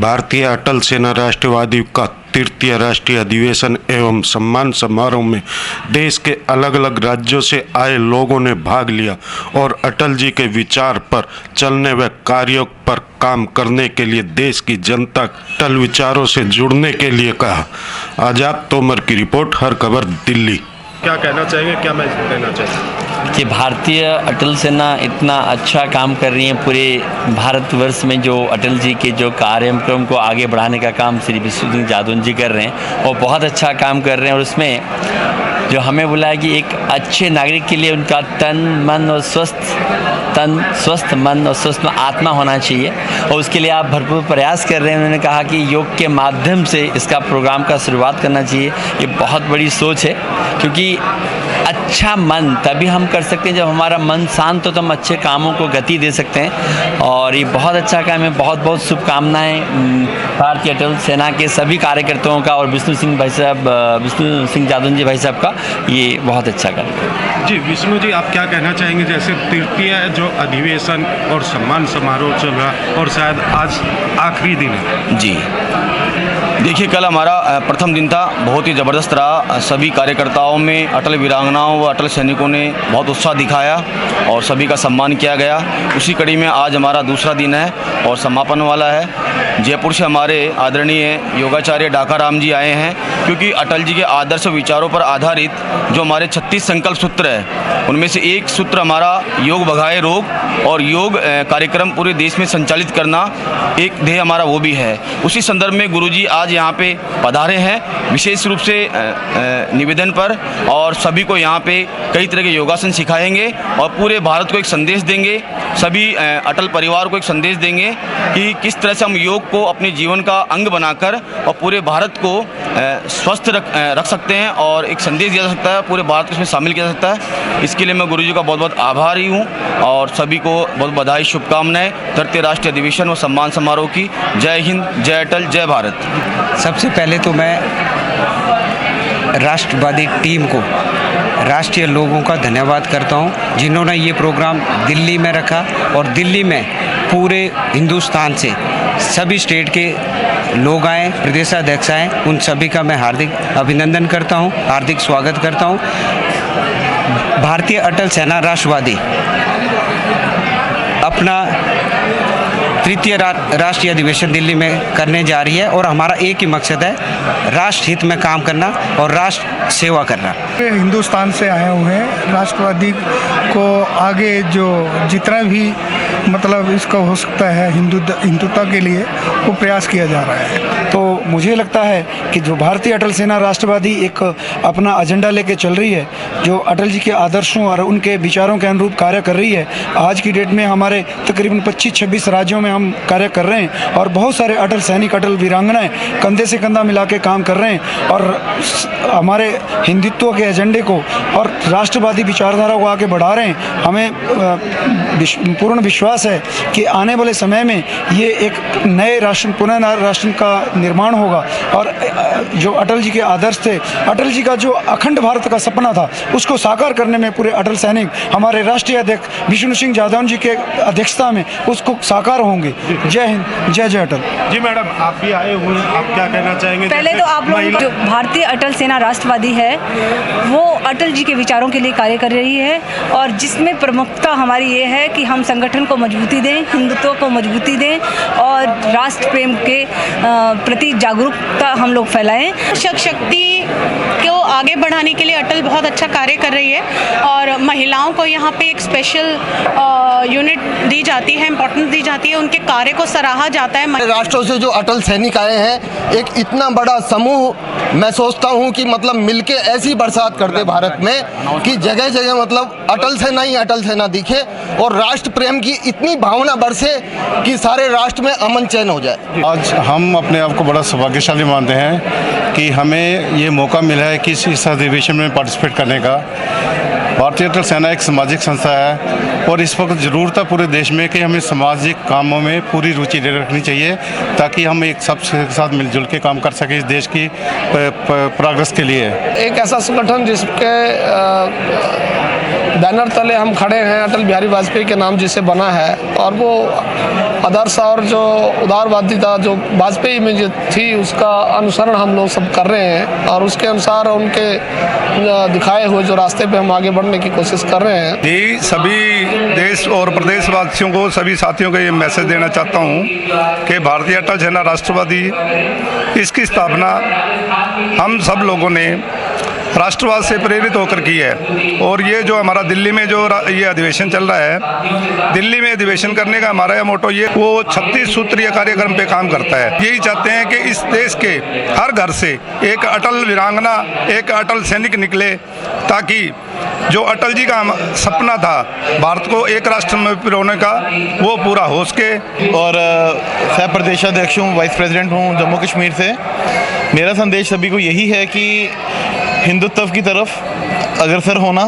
भारतीय अटल सेना राष्ट्रवादी का तृतीय राष्ट्रीय अधिवेशन एवं सम्मान समारोह में देश के अलग अलग राज्यों से आए लोगों ने भाग लिया और अटल जी के विचार पर चलने व कार्यों पर काम करने के लिए देश की जनता अटल विचारों से जुड़ने के लिए कहा। आजाद तोमर की रिपोर्ट, हर खबर दिल्ली। क्या कहना चाहेंगे, क्या मैसेज देना चाहेंगे कि भारतीय अटल सेना इतना अच्छा काम कर रही है पूरे भारतवर्ष में। जो अटल जी के जो कार्यक्रम को आगे बढ़ाने का काम श्री विष्णु सिंह जादौन जी कर रहे हैं और बहुत अच्छा काम कर रहे हैं। और उसमें जो हमें बोला है कि एक अच्छे नागरिक के लिए उनका स्वस्थ मन और स्वस्थ आत्मा होना चाहिए और उसके लिए आप भरपूर प्रयास कर रहे हैं। उन्होंने कहा कि योग के माध्यम से इसका प्रोग्राम का शुरुआत करना चाहिए। ये बहुत बड़ी सोच है, क्योंकि अच्छा मन तभी हम कर सकते हैं जब हमारा मन शांत हो, तो हम अच्छे कामों को गति दे सकते हैं। और ये बहुत अच्छा काम है। बहुत बहुत शुभकामनाएं भारतीय अटल सेना के सभी कार्यकर्ताओं का और विष्णु सिंह जादौन जी भाई साहब का। ये बहुत अच्छा काम है। जी विष्णु जी, आप क्या कहना चाहेंगे, जैसे तृतीय जो अधिवेशन और सम्मान समारोह चल रहा और शायद आज आखिरी दिन है। जी देखिए, कल हमारा प्रथम दिन था, बहुत ही ज़बरदस्त रहा। सभी कार्यकर्ताओं में अटल वीरांगनाओं व अटल सैनिकों ने बहुत उत्साह दिखाया और सभी का सम्मान किया गया। उसी कड़ी में आज हमारा दूसरा दिन है और समापन वाला है। जयपुर से हमारे आदरणीय योगाचार्य डाका राम जी आए हैं, क्योंकि अटल जी के आदर्श विचारों पर आधारित जो हमारे 36 संकल्प सूत्र है, उनमें से एक सूत्र हमारा योग भगाए रोग और योग कार्यक्रम पूरे देश में संचालित करना एक ध्येय हमारा वो भी है। उसी संदर्भ में गुरुजी आज यहाँ पे पधारे हैं विशेष रूप से निवेदन पर, और सभी को यहाँ पे कई तरह के योगासन सिखाएंगे और पूरे भारत को एक संदेश देंगे, सभी अटल परिवार को एक संदेश देंगे कि किस तरह से हम योग को अपने जीवन का अंग बनाकर और पूरे भारत को स्वस्थ रख सकते हैं और एक संदेश दिया जा सकता है, पूरे भारत को इसमें शामिल किया जा सकता है। इसके लिए मैं गुरुजी का बहुत बहुत आभारी हूँ और सभी को बहुत बधाई, शुभकामनाएं तृतीय राष्ट्रीय अधिवेशन और सम्मान समारोह की। जय हिंद, जय अटल, जय भारत। सबसे पहले तो मैं राष्ट्रवादी टीम को, राष्ट्रीय लोगों का धन्यवाद करता हूं, जिन्होंने ये प्रोग्राम दिल्ली में रखा और दिल्ली में पूरे हिंदुस्तान से सभी स्टेट के लोग आए, प्रदेशाध्यक्ष आए, उन सभी का मैं हार्दिक अभिनंदन करता हूं, हार्दिक स्वागत करता हूं। भारतीय अटल सेना राष्ट्रवादी अपना तृतीय राष्ट्रीय अधिवेशन दिल्ली में करने जा रही है और हमारा एक ही मकसद है, राष्ट्र हित में काम करना और राष्ट्र सेवा करना। हिंदुस्तान से आए हुए हैं, राष्ट्रवादी को आगे जो जितना भी मतलब इसका हो सकता है हिंदुत्व के लिए वो प्रयास किया जा रहा है। तो मुझे लगता है कि जो भारतीय अटल सेना राष्ट्रवादी एक अपना एजेंडा लेके चल रही है, जो अटल जी के आदर्शों और उनके विचारों के अनुरूप कार्य कर रही है। आज की डेट में हमारे तकरीबन 25-26 राज्यों में हम कार्य कर रहे हैं और बहुत सारे अटल सैनिक, अटल वीरांगनाएं कंधे से कंधा मिला के काम कर रहे हैं और हमारे हिंदुत्व के एजेंडे को और राष्ट्रवादी विचारधारा को आगे बढ़ा रहे हैं। हमें पूर्ण विश्वास है कि आने वाले समय में ये एक नए राष्ट्र, पुनः राष्ट्र का निर्माण होगा और जो अटल जी के आदर्श थे, अटल जी का जो अखंड भारत का सपना था, उसको साकार करने में पूरे अटल सैनिक हमारे राष्ट्रीय अध्यक्ष विष्णु सिंह जादौन जी के अध्यक्षता में उसको साकार होंगे। जय हिंद, जय जय अटल। जी मैडम, आप भी आए हुए हैं, आप क्या कहना चाहेंगे? पहले तो आप लोग, जो भारतीय अटल सेना राष्ट्रवादी है वो अटल जी के विचारों के लिए कार्य कर रही है और जिसमें प्रमुखता हमारी ये है कि हम संगठन को मजबूती दें, हिंदुत्व को मजबूती दें और राष्ट्र प्रेम के प्रति जागरूकता हम लोग फैलाएं। शक्ति को आगे बढ़ाने के लिए अटल बहुत अच्छा कार्य कर रही है और महिलाओं को यहाँ पे एक स्पेशल यूनिट दी जाती है, इम्पोर्टेंस दी जाती है, उनके कार्य को सराहा जाता है। राष्ट्रों से जो अटल सैनिक आए हैं, एक इतना बड़ा समूह, मैं सोचता हूँ कि मतलब मिलके ऐसी बरसात कर दे भारत में कि जगह जगह मतलब अटल सेना ही अटल सेना दिखे और राष्ट्र प्रेम की इतनी भावना बरसे कि सारे राष्ट्र में अमन चैन हो जाए। आज हम अपने आप को बड़ा सौभाग्यशाली मानते हैं कि हमें ये मौका मिला है कि इस अधिवेशन में पार्टिसिपेट करने का। भारतीय अटल सेना एक सामाजिक संस्था है और इस वक्त ज़रूरत है पूरे देश में कि हमें सामाजिक कामों में पूरी रुचि रखनी चाहिए ताकि हम एक सबके साथ मिलजुल के काम कर सकें इस देश की प्रोग्रेस के लिए। एक ऐसा संगठन जिसके बैनर तले हम खड़े हैं, अटल बिहारी वाजपेयी के नाम जिसे बना है, और वो आदर्श और जो उदारवादिता जो वाजपेयी में जो थी उसका अनुसरण हम लोग सब कर रहे हैं, और उसके अनुसार उनके दिखाए हुए जो रास्ते पे हम आगे बढ़ने की कोशिश कर रहे हैं। जी, सभी देश और प्रदेशवासियों को, सभी साथियों को ये मैसेज देना चाहता हूँ कि भारतीय अटल सेना राष्ट्रवादी, इसकी स्थापना हम सब लोगों ने राष्ट्रवाद से प्रेरित होकर की है। और ये जो हमारा दिल्ली में जो ये अधिवेशन चल रहा है, दिल्ली में अधिवेशन करने का हमारा यह मोटो ये वो 36 सूत्रीय कार्यक्रम पे काम करता है। यही चाहते हैं कि इस देश के हर घर से एक अटल वीरांगना, एक अटल सैनिक निकले, ताकि जो अटल जी का सपना था भारत को एक राष्ट्र में पिरोने का, वो पूरा हो सके। और सह प्रदेशाध्यक्ष हूँ, वाइस प्रेसिडेंट हूँ जम्मू कश्मीर से। मेरा संदेश सभी को यही है कि हिंदुत्व की तरफ अग्रसर होना,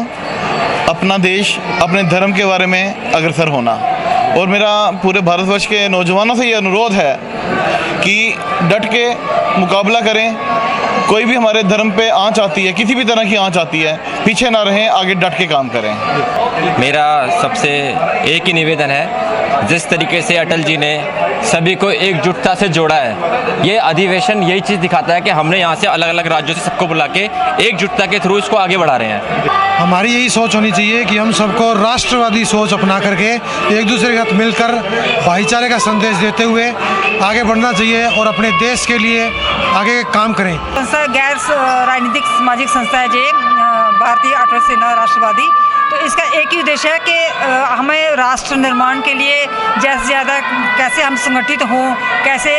अपना देश, अपने धर्म के बारे में अग्रसर होना। और मेरा पूरे भारतवर्ष के नौजवानों से ये अनुरोध है कि डट के मुकाबला करें। कोई भी हमारे धर्म पे आँच आती है, किसी भी तरह की आँच आती है, पीछे ना रहें, आगे डट के काम करें। मेरा सबसे एक ही निवेदन है, जिस तरीके से अटल जी ने सभी को एकजुटता से जोड़ा है, ये अधिवेशन यही चीज़ दिखाता है कि हमने यहाँ से अलग अलग राज्यों से सबको बुला के एकजुटता के थ्रू इसको आगे बढ़ा रहे हैं। हमारी यही सोच होनी चाहिए कि हम सबको राष्ट्रवादी सोच अपना करके एक दूसरे के साथ मिलकर भाईचारे का संदेश देते हुए आगे बढ़ना चाहिए और अपने देश के लिए आगे काम करें। संस्था गैर राजनीतिक सामाजिक संस्था है जी, भारतीय अटल सेना राष्ट्रवादी। तो इसका एक ही उद्देश्य है कि हमें राष्ट्र निर्माण के लिए ज़्यादा से ज़्यादा कैसे हम संगठित हों, कैसे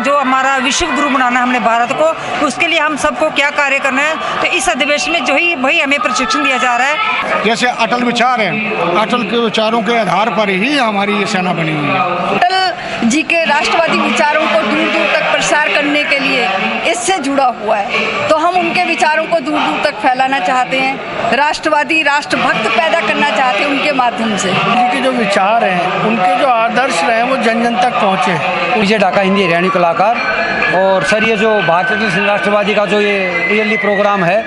जो हमारा विश्व गुरु बनाना है हमने भारत को, उसके लिए हम सबको क्या कार्य करना है। तो इस अधिवेशन में जो ही वही हमें प्रशिक्षण दिया जा रहा है। जैसे अटल विचार हैं, अटल के विचारों के आधार पर ही हमारी ये सेना बनी हुई है। अटल जी के राष्ट्रवादी विचारों को दूर दूर तक प्रसार करने के लिए इससे जुड़ा हुआ है, तो हम उनके विचारों को दूर दूर तक फैलाना चाहते हैं, राष्ट्रवादी राष्ट्रभक्त पैदा करना चाहते हैं उनके माध्यम से। उनके जो विचार हैं, उनके जो आदर्श रहे, वो जन जन तक पहुँचे। विजय ढाका, हिंदी हरियाणी कलाकार। और सर, ये जो भारतीय अटल सेना राष्ट्रवादी का जो ये ईयरली प्रोग्राम है,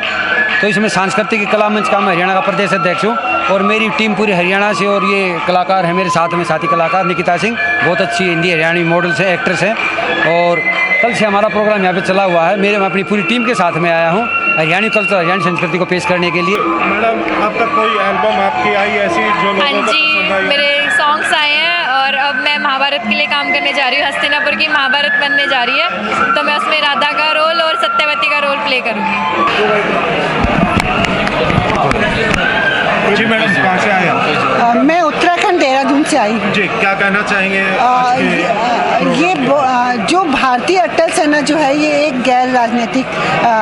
तो इसमें सांस्कृतिक कला मंच का मैं हरियाणा का प्रदेश अध्यक्ष हूँ, और मेरी टीम पूरी हरियाणा से, और ये कलाकार हैं मेरे साथ में साथी कलाकार निकिता सिंह, बहुत अच्छी हिंदी हरियाणी मॉडल्स हैं, एक्ट्रेस हैं। और कल से हमारा प्रोग्राम यहाँ पे चला हुआ है। मैं अपनी पूरी टीम के साथ में आया हूँ हरियाणी कल्चर, हरियाणी संस्कृति को पेश करने के लिए। मैडम, अब तक कोई एल्बम आपकी आई ऐसी जो लोगों को पसंद आई? मेरे सॉन्ग्स आए हैं, और अब मैं महाभारत के लिए काम करने जा रही हूँ। हस्तिनापुर की महाभारत बनने जा रही है, तो मैं उसमें राधा का रोल और सत्यवती का रोल प्ले करूँगी। जी मैडम, कहाँ से आए आप? मैं उत्तराखंड देहरादून से आई हूँ। जी, क्या कहना चाहेंगे? ये जो भारतीय अटल सेना जो है, ये एक गैर राजनीतिक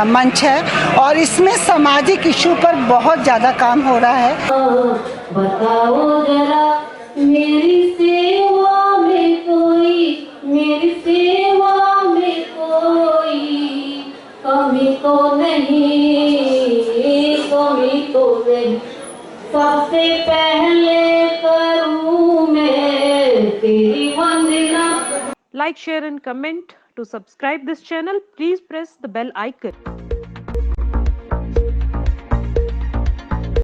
मंच है, और इसमें सामाजिक इशू पर बहुत ज़्यादा काम हो रहा है। बताओ जरा मेरी सेवा में कोई, मेरी सेवा में कोई कमी तो नहीं, कमी तो नहीं। सबसे पहले करूँ मैं तेरी वंदना। Like, share and comment. To subscribe this channel, please press the bell icon.